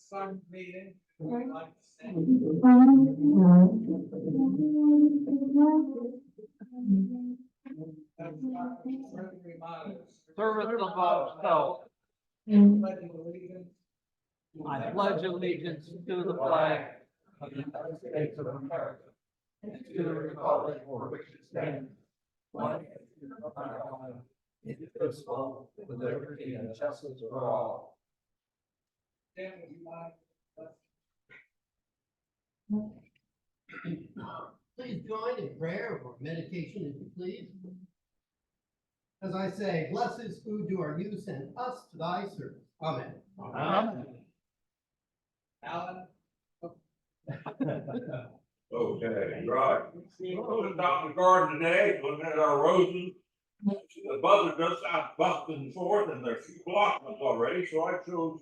Some meeting, like Service above self. I pledge allegiance to the flag of the United States of America and to the republic for which it stands, one nation under God, indivisible, with liberty and justice for all. Please join in prayer or meditation if you please. As I say, bless this food to our use and us to thy service. Amen. Amen. Alan. Okay, right. We're out in the garden today, looking at our roses. The buds are just out busting forth and they're blossomed already, so I chose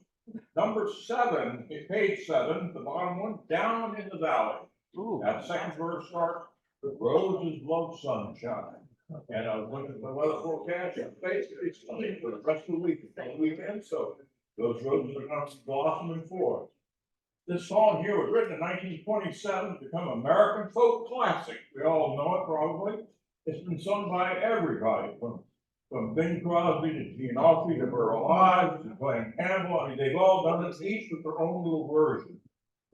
number 7, page 7, the bottom one, down in the valley. That second verse starts, the roses love sunshine. And I was looking at the weather forecast, it's basically sunny for the rest of the weekend, so those roses are going to blossom and forth. This song here was written in 1927 to become American folk classic. We all know it probably. It's been sung by everybody from Bing Crosby to Gene Autry to Burl Ives to Glenn Campbell. I mean, they've all done it, each with their own little version.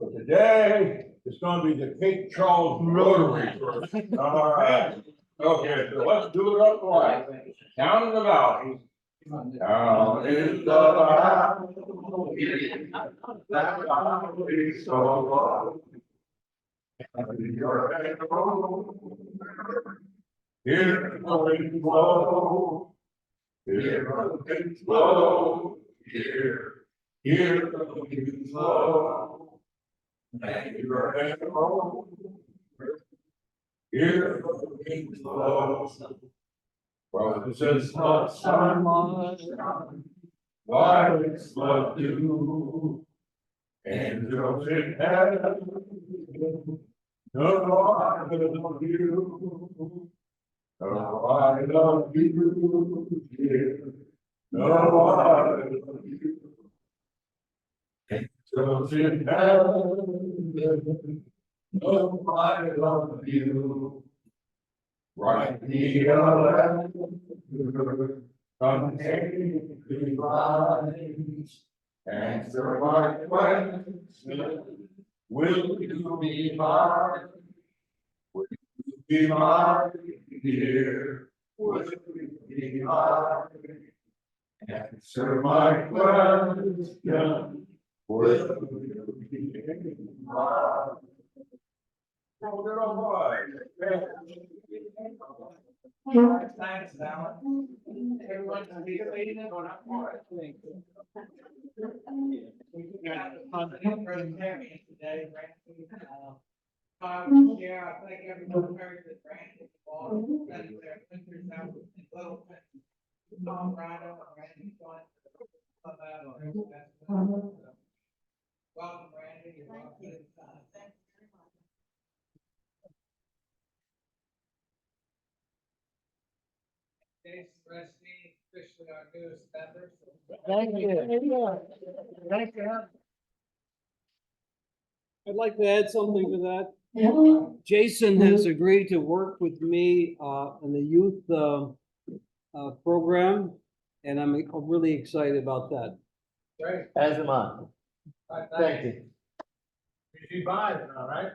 But today, it's going to be the Cape Charles Rotary version. All right. Okay, so let's do it up right. Down in the valley. Down in the valley. That valley so low. And your head roll. Hear the wind blow. Hear the wind blow. Hear the wind blow. And your head roll. Hear the wind blow. Roses love sunshine, violets love dew, angels in heaven, no, I love you. No, I love you, dear. No, I love you. Angels in heaven, no, I love you. Right the other unending lines, answer my question, will you be mine? Will you be mine, dear? Will you be mine? Answer my question, will you be mine? Thanks, Alan. Everyone's participating or not? We got the Rotarian today, Randy. Yeah, I think everyone heard that Randy was spending their winters out in Little Colorado, and Randy's going to come out on it. Welcome, Randy. You're welcome. Thanks very much. Jason Restine, officially our newest member. Thank you. Thank you. I'd like to add something to that. Jason has agreed to work with me in the youth program, and I'm really excited about that. Great. As am I. Thank you. Did you buy it, all right?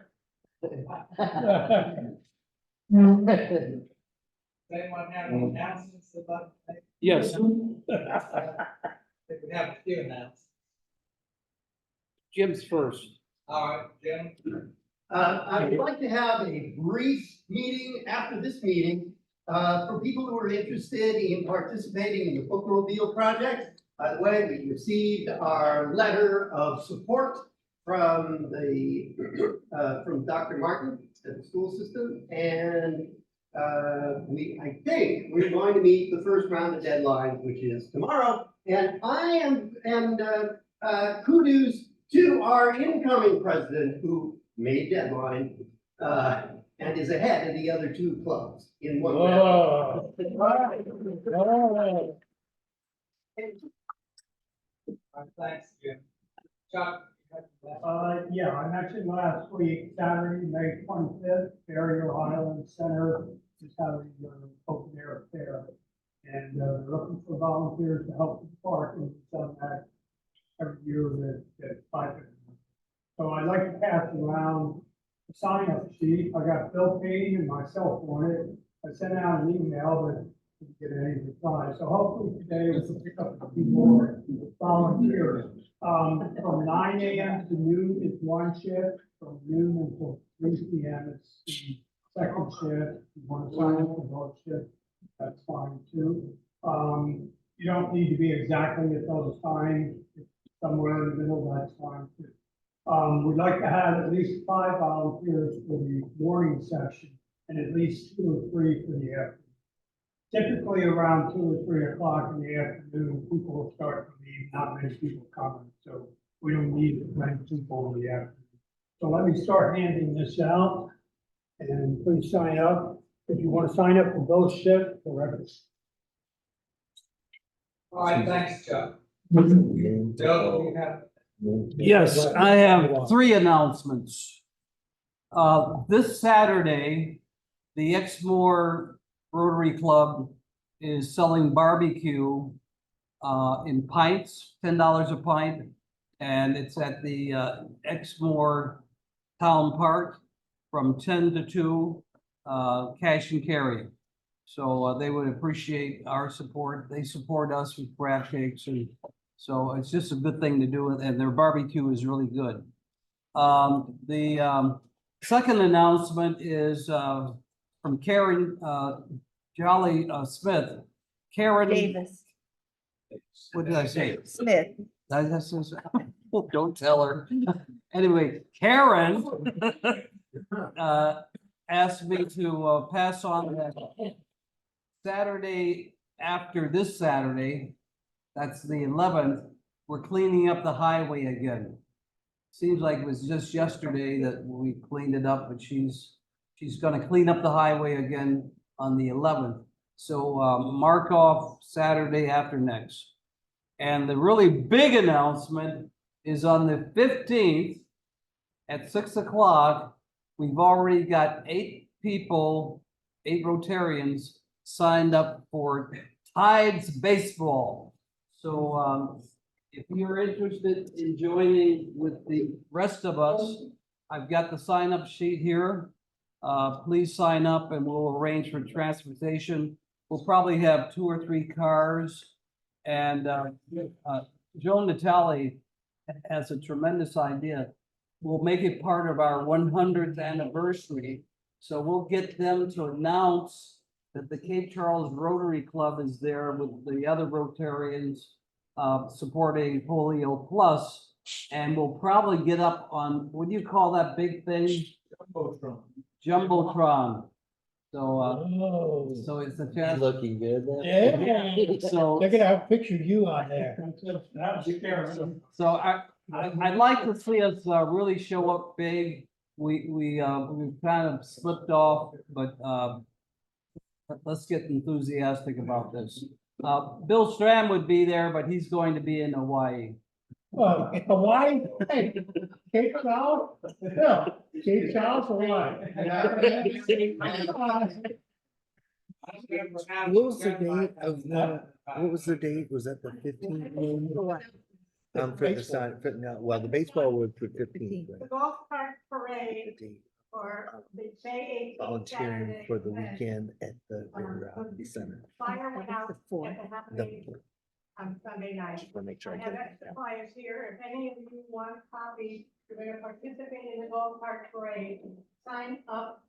Anyone have any announcements about? Yes, We have a few announcements. Jim's first. All right, Jim. I would like to have a brief meeting after this meeting for people who are interested in participating in the bookmobile project. By the way, we received our letter of support from from Dr. Martin at the school system, and I think we're going to meet the first round of deadlines, which is tomorrow. And kudos to our incoming president who made deadline and is ahead of the other two clubs in one round. Thanks, Jim. Chuck? Yeah, I mentioned last week, Saturday, May 25th, Barrier Island Center is having an open air fair. And they're looking for volunteers to help with the park, and we've done that every year that I've been. So I'd like to pass around a sign-up sheet. I got Bill Payne and myself on it. I sent out an email, but didn't get any reply. So hopefully today we can pick up a few more volunteers. From 9 a.m. to noon is one shift, from noon until 3 p.m. it's the second shift. If you want to sign up for both shifts, that's fine too. You don't need to be exactly at those times, somewhere in the middle, that's fine too. We'd like to have at least 5 volunteers for the morning session and at least 2 or 3 for the afternoon. Typically around 2 or 3 o'clock in the afternoon, people will start to leave, not many people coming, so we don't need as many people in the afternoon. So let me start handing this out, and please sign up. If you want to sign up for both shifts, forever. All right, thanks, Chuck. Bill, you have? Yes, I have 3 announcements. This Saturday, the Exmoor Rotary Club is selling barbecue in pints, $10 a pint. And it's at the Exmoor Town Park from 10 to 2, cash and carry. So they would appreciate our support. They support us with crab cakes, and so it's just a good thing to do, and their barbecue is really good. The second announcement is from Karen Jolly Smith. Karen Davis. What did I say? Smith. Don't tell her. Anyway, Karen asked me to pass on that Saturday after this Saturday, that's the 11th, we're cleaning up the highway again. Seems like it was just yesterday that we cleaned it up, but she's gonna clean up the highway again on the 11th. So mark off Saturday after next. And the really big announcement is on the 15th at 6 o'clock. We've already got 8 people, 8 Rotarians signed up for Tides Baseball. So if you're interested in joining with the rest of us, I've got the sign-up sheet here. Please sign up and we'll arrange for transportation. We'll probably have 2 or 3 cars. And Joan Natale has a tremendous idea. We'll make it part of our 100th anniversary. So we'll get them to announce that the Cape Charles Rotary Club is there with the other Rotarians supporting Polio Plus. And we'll probably get up on, what do you call that big thing? Jumbotron. Jumbotron. So, so it's a chance. Looking good. Yeah. So, They're gonna have a picture of you on there. so I'd like to see us really show up big. We've kind of slipped off, but let's get enthusiastic about this. Bill Stram would be there, but he's going to be in Hawaii. Hawaii, hey, Cape Charles, yeah, Cape Charles, Hawaii. What was the date of the, what was the date? Was that the 15th? For the side, no, well, the baseball was for 15th. The golf cart parade right? for the May 18th. Volunteering Saturday. for the weekend at the center. Fire went out at the happening The- on Sunday night. Just wanna make sure I I have get extra it. flyers here. If any of you want copies, you're gonna participate in the golf cart parade, sign up,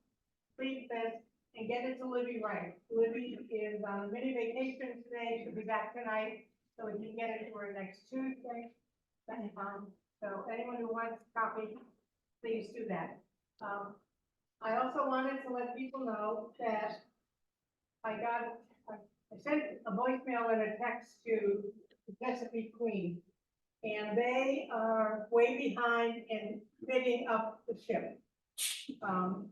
please this, and get it to Libby Wright. Libby is on mini vacation today, she'll be back tonight, so we can get it to her next Tuesday. So anyone who wants a copy, please do that. I also wanted to let people know that I sent a voicemail and a text to Chesapeake Queen, and they are way behind in fitting up the ship.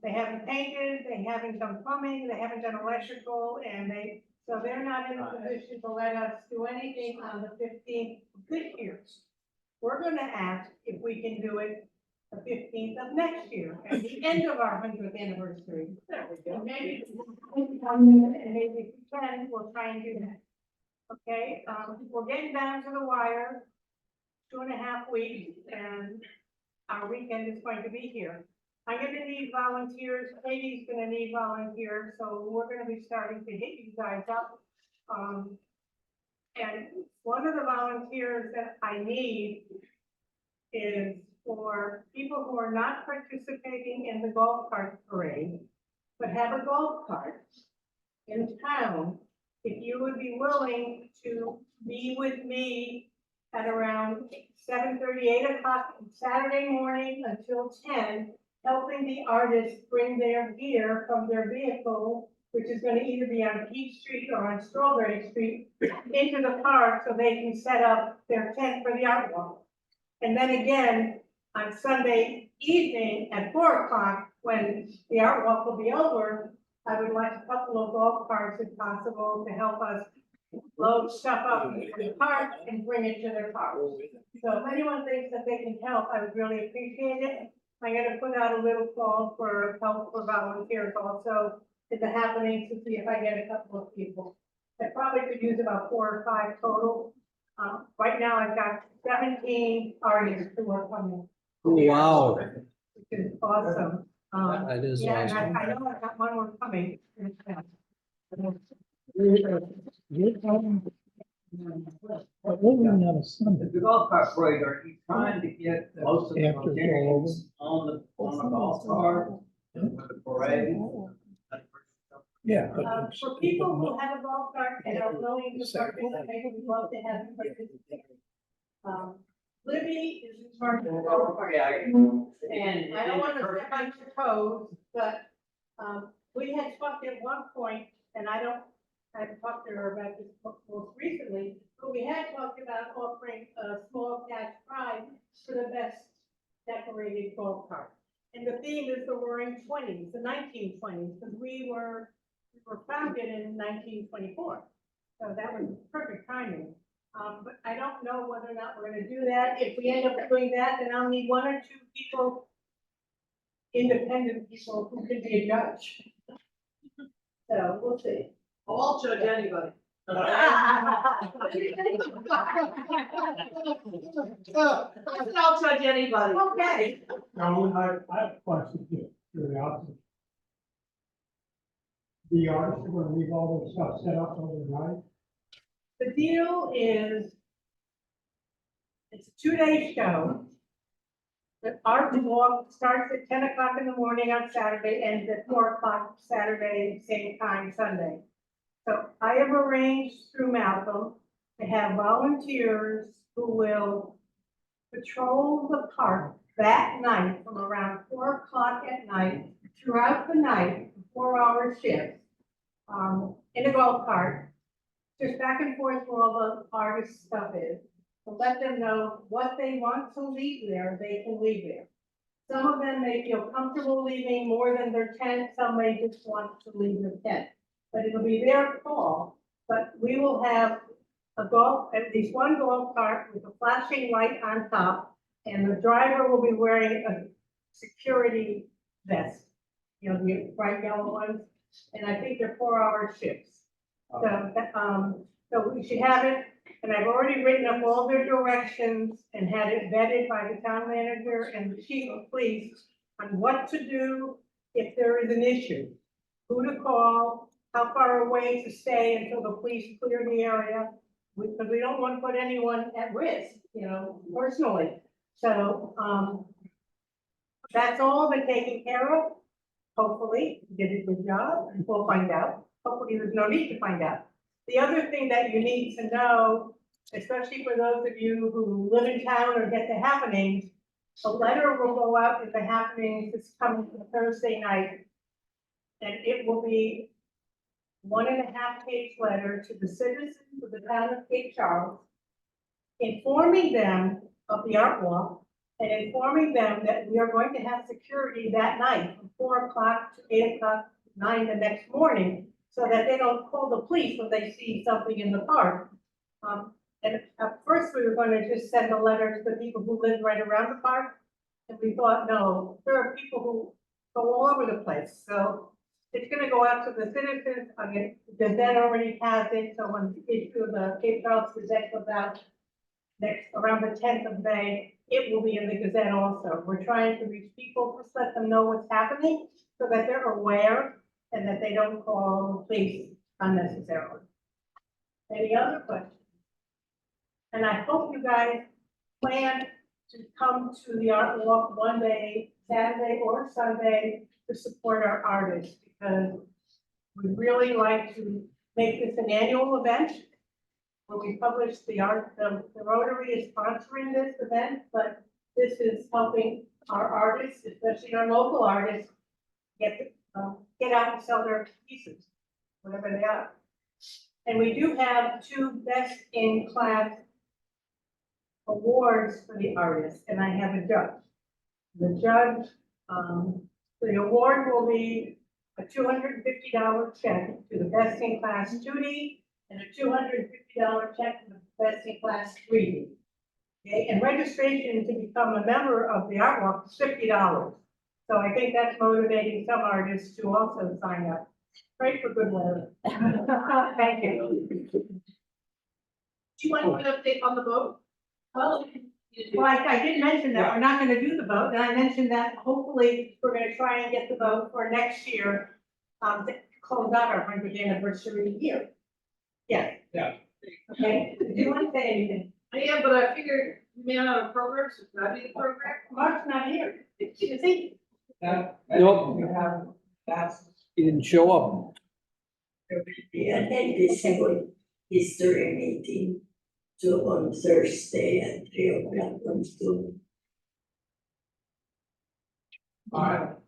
They haven't painted, they haven't done plumbing, they haven't done electrical, and they So they're not in a position to let us do anything on the 15th of this year. We're gonna ask if we can do it the 15th of next year, at the end of our 100th anniversary. There we go. Maybe, and maybe if we can, we'll try and do that. Okay, we're getting down to the wire, 2.5 weeks, and our weekend is going to be here. I'm gonna need volunteers, Katie's gonna need volunteers, so we're gonna be starting to hit you guys up. And one of the volunteers that I need is for people who are not participating in the golf cart parade, but have a golf cart in town. If you would be willing to be with me at around 7:30, 8 o'clock Saturday morning until 10, helping the artists bring their gear from their vehicle, which is gonna either be on Peach Street or on Strawberry Street, into the park so they can set up their tent for the art walk. And then again, on Sunday evening at 4 o'clock, when the art walk will be over, I would like a couple of golf carts if possible to help us load stuff up in the park and bring it to their cars. So if anyone thinks that they can help, I would really appreciate it. I'm gonna put out a little call for help for volunteers also at the happening to see if I get a couple of people. I probably could use about 4 or 5 total. Right now I've got 17 artists who are coming. Wow, Which is awesome. that is Yeah, awesome. and I know I've got one more coming. The golf cart parade, are you trying to get most of the locations on the golf cart with the parade? Yeah. For people who have a golf cart and are willing to participate, we'd love to have them participate. Libby is in charge of the golf cart. And I don't want to step on your toes, but, we had talked at one point, and I talked to her about this most recently, but we had talked about offering a small cash prize for the best decorated golf cart. And the theme is the Roaring Twenties, the 1920s, because we were founded in 1924. So that was perfect timing. But I don't know whether or not we're gonna do that. If we end up doing that, then I'll need 1 or 2 people, independent people who could be a judge. So we'll see. I'll judge anybody. I'll judge anybody. Okay. Now, I have a question, just curiosity. The artists are gonna leave all their stuff set up overnight? The deal is, it's a 2-day show. The art walk starts at 10 o'clock in the morning on Saturday, ends at 4 o'clock Saturday, same time Sunday. So I have arranged through Malcolm to have volunteers who will patrol the park that night from around 4 o'clock at night, throughout the night, 4-hour shifts, in a golf cart, just back and forth where all the artist stuff is, to let them know what they want to leave there, they can leave there. Some of them may feel comfortable leaving more than their tent, some may just want to leave their tent. But it'll be their call, but we will have at least one golf cart with a flashing light on top, and the driver will be wearing a security vest, you know, the bright yellow ones, and I think they're 4-hour shifts. So we should have it, and I've already written up all their directions and had it vetted by the town manager and the chief of police on what to do if there is an issue, who to call, how far away to stay until the police clear the area, because we don't want to put anyone at risk, you know, personally. So, that's all been taken care of. Hopefully, did a good job, and we'll find out. Hopefully, there's no need to find out. The other thing that you need to know, especially for those of you who live in town or get the happenings, a letter will go out at the happenings this coming Thursday night. And it will be 1.5-page letter to the citizens of the town of Cape Charles, informing them of the art walk and informing them that we are going to have security that night from 4 o'clock to 8 o'clock, 9 the next morning, so that they don't call the police when they see something in the park. And at first, we were gonna just send a letter to the people who live right around the park. And we thought, no, there are people who go all over the place, so it's gonna go out to the citizens. I mean, the Gazette already has it, so when the issue of the Cape Charles Gazette goes out around the 10th of May, it will be in the Gazette also. We're trying to reach people, just let them know what's happening, so that they're aware and that they don't call the police unnecessarily. Any other questions? And I hope you guys plan to come to the art walk one day, Saturday or Sunday, to support our artists, because we'd really like to make this an annual event. When we publish the Rotary is sponsoring this event, but this is helping our artists, especially our local artists, get out and sell their pieces, whatever they are. And we do have 2 best in class awards for the artists, and I have a judge. The judge, the award will be a $250 check to the best in class 2D and a $250 check to the best in class 3D. Okay, and registration to become a member of the Art Walk is $50. So I think that's motivating some artists to also sign up. Pray for good weather. Thank you. Do you want an update on the boat? Well, I did mention that we're not gonna do the boat, and I mentioned that hopefully we're gonna try and get the boat for next year, to close out our 100th anniversary year. Yes. Yeah. Okay, do you want to say anything? I am, but I figured we may not have a program, so can I be the program? Mark's not here, is he? Nope. You have, that's. He didn't show up. We attend the second history meeting on Thursday at 3:00 on Zoom. Alright.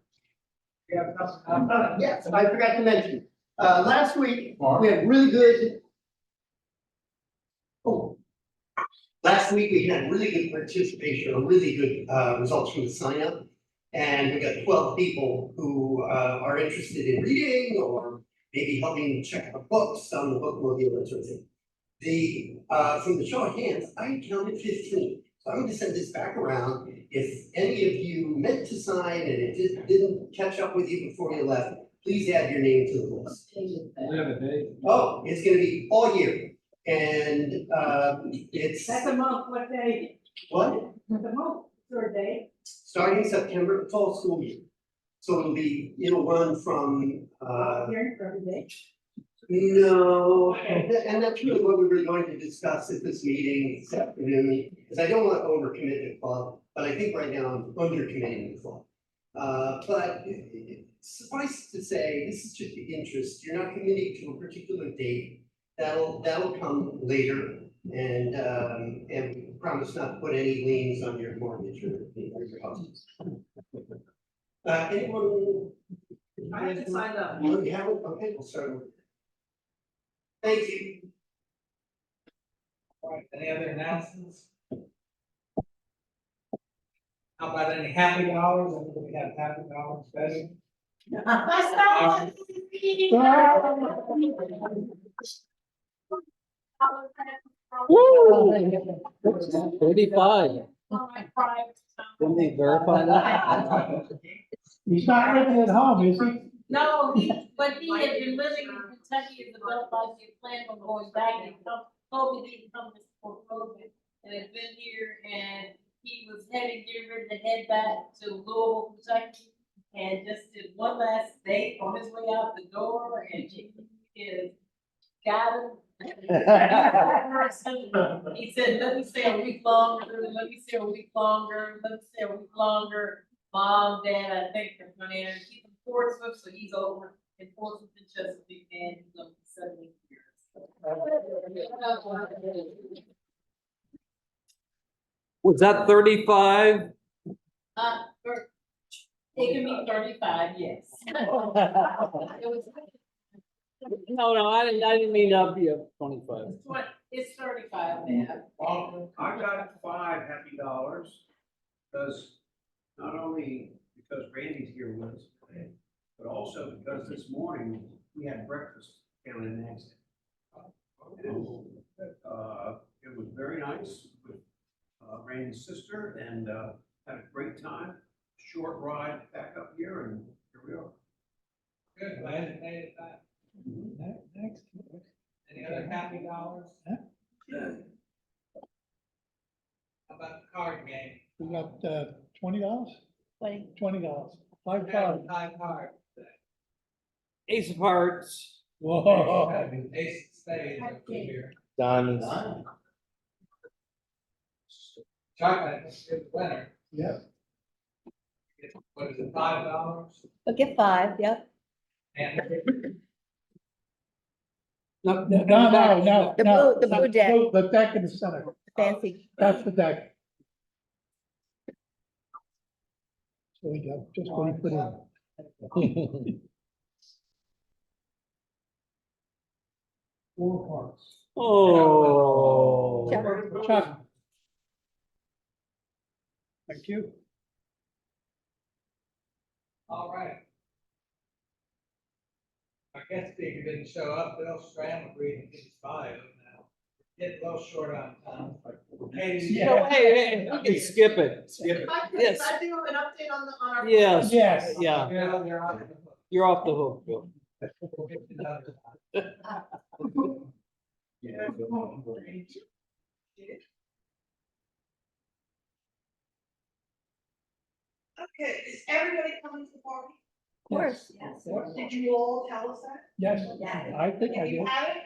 You have something else? Yes, I forgot to mention, last week, we had really good. Oh. Last week, we had really good participation, or really good, results from the sign up. And we got 12 people who, are interested in reading or maybe helping check out books on the bookmobile, that sort of thing. From the show of hands, I counted 15. So I'm gonna send this back around. If any of you meant to sign and it just didn't catch up with you before you left, please add your name to the list. Oh, it's gonna be all year. And, it's, That's a month, what day? what? That's a month, third day. Starting September, fall school year. So it'll run from, Here for every day. no, and that's really what we were going to discuss at this meeting this afternoon, because I don't want to overcommit the club, but I think right now I'm undercommitting the club. But suffice to say, this is just the interest, you're not committing to a particular date, that'll come later, and we promise not to put any liens on your mortgage or your house. Anyone? I haven't signed up. No, you haven't, okay, we'll start with. Thank you. Alright, any other announcements? How about any happy hours? Anybody have happy hours special? Woo! 35. Can they verify that? He's not living at home, is he? No, but he had been living in Kentucky as a adult life, he planned on going back and told me he didn't come before COVID. And had been here and he was getting ready to head back to Louisville, Kentucky. And just did one last date on his way out the door and his got him. He said, let me stay a week longer, let me stay a week longer, let me stay a week longer. Mom, Dad, I think they're gonna keep him Portsmouth, so he's over in Portsmouth and Chesapeake, and he's over 70 years. Was that 35? It can be 35, yes. It was, No, I didn't mean to be a 25. it's 35 now. Well, I got 5 happy dollars, because not only because Randy's here with us today, but also because this morning we had breakfast down in Nancy. It was very nice with Randy's sister and had a great time. Short ride back up here and here we are. Good, glad you made it back. Any other happy dollars? How about the card game? We got, $20? Twenty. $20. High card. Ace of Hearts. Whoa. Ace of spades up here. Diamonds. Chocolate is the winner. Yeah. What is it, $5? We'll get 5, yep. And No, no. The blue deck. The deck in the center. Fancy. That's the deck. So we go, just what you put in. 4 parts. Oh. Chuck. Thank you. all right. Our guest speaker didn't show up, Bill Stram agreed to get his bio now. Getting a little short on time. Katie, No, hey, we can skip it. Yes. I do an update on our. Yes. Yes. Yeah, You're on the hook. you're off the hook, Bill. We'll get to another time. Okay, is everybody coming to the party? Of course. Yes. Did you all tell us that? Yes, Yeah. I think I If you did. haven't,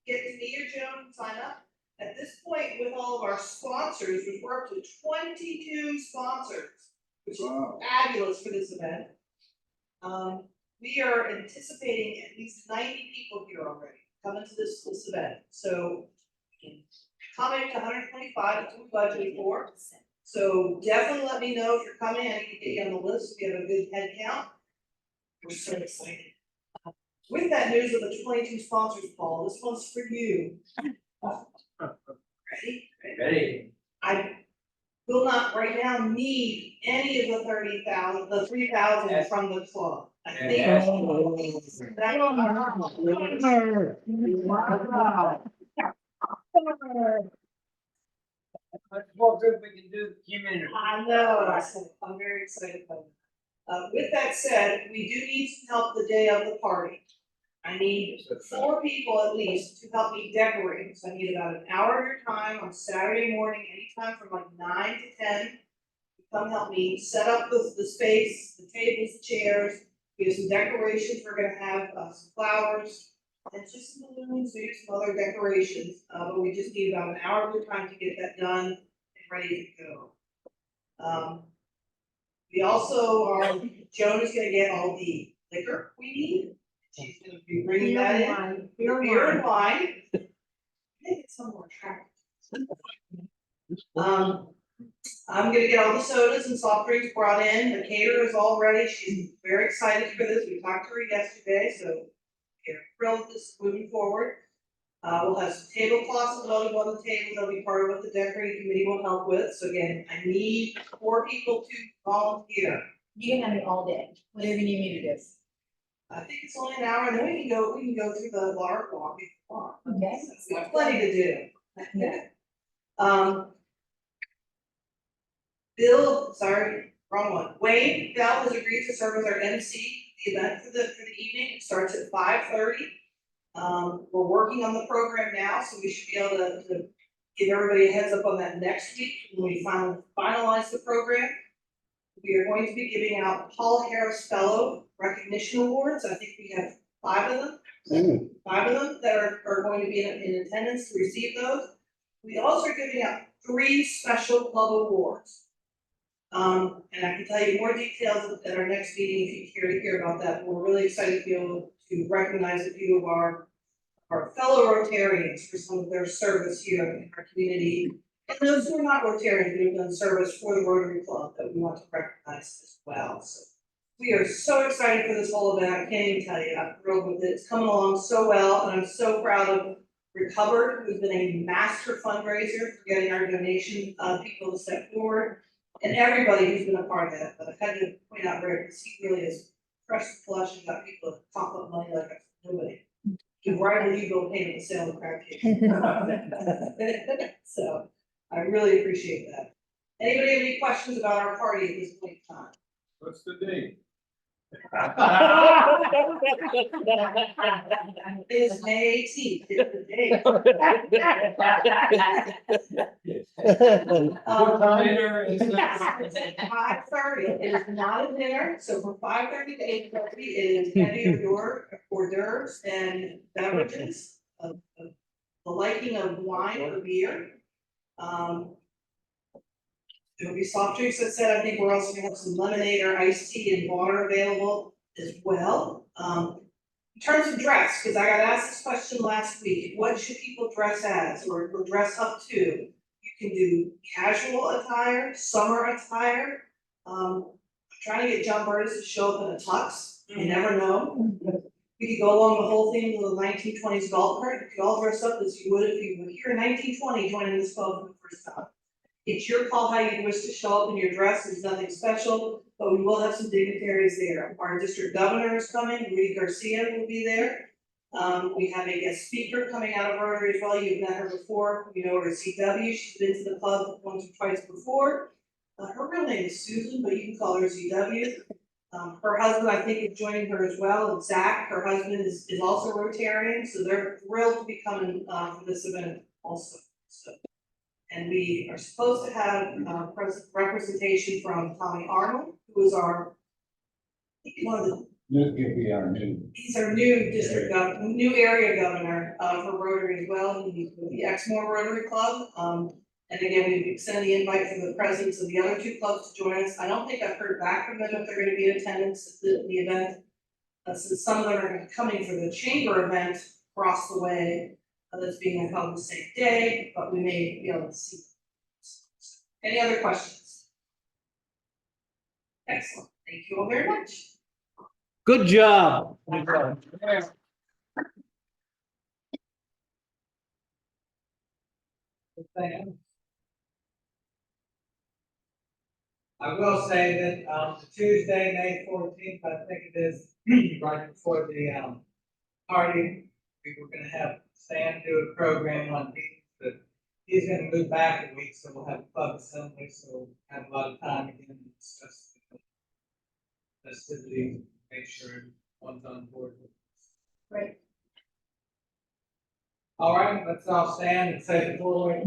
get to me or Joan and sign up. At this point, with all of our sponsors, we're up to 22 sponsors, which is fabulous for this event. We are anticipating at least 90 people here already coming to this event. So coming to 125 is what we budgeted for. So definitely let me know if you're coming. I need to get you on the list. We have a good head count. We're so excited. With that news of the 22 sponsors, Paul, this one's for you. Ready? Ready. I will not right now need any of the 30,000, the 3,000 from the club. I think. Yes. Much more good we can do the community. I know, I'm very excited about it. With that said, we do need some help the day of the party. I need 4 people at least to help me decorate, so I need about an hour of your time on Saturday morning, anytime from like 9 to 10. Come help me set up the space, the tables, the chairs. We have some decorations, we're gonna have some flowers, and just some balloons, maybe some other decorations, but we just need about an hour of your time to get that done and ready to go. We also are, Joan is gonna get all the liquor we need. She's gonna be bringing that in. Beer and wine. Make it some more attractive. I'm gonna get all the sodas and soft drinks brought in. The caterer is all ready. She's very excited for this. We talked to her yesterday, so we're thrilled with this moving forward. We'll have some tablecloths and logo on the table. That'll be part of what the decorating committee will help with. So again, I need 4 people to volunteer. You can have me all day, whatever you need me to do. I think it's only an hour, and then we can go through the lark walk if you want. Okay. We have plenty to do. Yeah. Bill, sorry, wrong one. Wayne Bell has agreed to serve as our MC, the event for the evening. It starts at 5:30. We're working on the program now, so we should be able to give everybody a heads up on that next week when we finalize the program. We are going to be giving out Paul Harris Fellow Recognition Awards. I think we have 5 of them. 5 of them that are going to be in attendance to receive those. We also are giving out 3 special club awards. And I can tell you more details at our next meeting if you care to hear about that. We're really excited to be able to recognize a few of our fellow Rotarians for some of their service here in our community. And those who are not Rotarians, who have done service for the Rotary Club that we want to recognize as well. So we are so excited for this whole event. I can't even tell you, I'm thrilled with it. It's coming along so well, and I'm so proud of Recovered, who's been a master fundraiser for getting our donation people to step forward, and everybody who's been a part of that. But I've had to point out Rick, because he really is fresh flush and got people to pop up money like I've Nobody. You write a legal payment sale of crab cakes. So I really appreciate that. Anybody have any questions about our party at this point in time? What's the date? It's May 18th, is the date. Dinner is It's at 5:30, it is not a dinner, so from 5:30 to 8:30, it is heavy hors d'oeuvres and beverages of the liking of wine or beer. There'll be soft drinks, that said, I think we're also gonna have some lemonade or iced tea and water available as well. In terms of dress, because I got asked this question last week, what should people dress as or dress up to? You can do casual attire, summer attire. I'm trying to get John Burtis to show up in a tux, you never know. We could go along the whole thing with a 1920s golf cart, you could all dress up as you would if you were here in 1920 joining this club for the first time. It's your call how you wish to show up in your dress, there's nothing special, but we will have some dignitaries there. Our district governor is coming, Rudy Garcia will be there. We have a guest speaker coming out of Rotary as well, you've met her before, you know her as CW, she's been to the club once or twice before. Her real name is Susan, but you can call her CW. Her husband, I think, is joining her as well, and Zach, her husband, is also Rotarian, so they're thrilled to be coming, for this event also, so. And we are supposed to have representation from Tommy Arnold, who is our, one of the, he's our new district governor, new area governor, for Rotary as well, he's with the Exmoor Rotary Club. And again, we've extended the invite for the presidents of the other two clubs to join us. I don't think I've heard back from them if they're gonna be in attendance at the event. Since some of them are coming for the chamber event across the way, that's being held the same day, but we may be able to see. Any other questions? Excellent, thank you all very much. Good job. I will say that, Tuesday, May 14th, I think it is, right before the, party, we were gonna have Stan do a program on beach, but he's gonna move back a week, so we'll have a club assembly, so we'll have a lot of time again to discuss the festivities, make sure one's on board with this. Great. All right, let's all stand and say the following.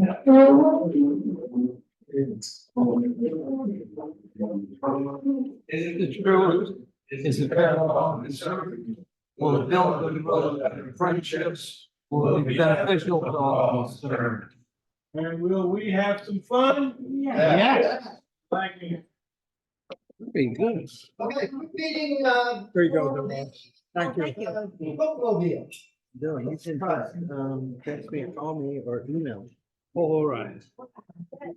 Is it the truth? Is it parallel and certain? Will it build good friendships? Will it be beneficial to all concerned? And will we have some fun? Yes. Thank you. Very good. Okay, quick meeting, There you go, Don. Thank you. bookmobile. No, you can, text me, call me, or email. All right.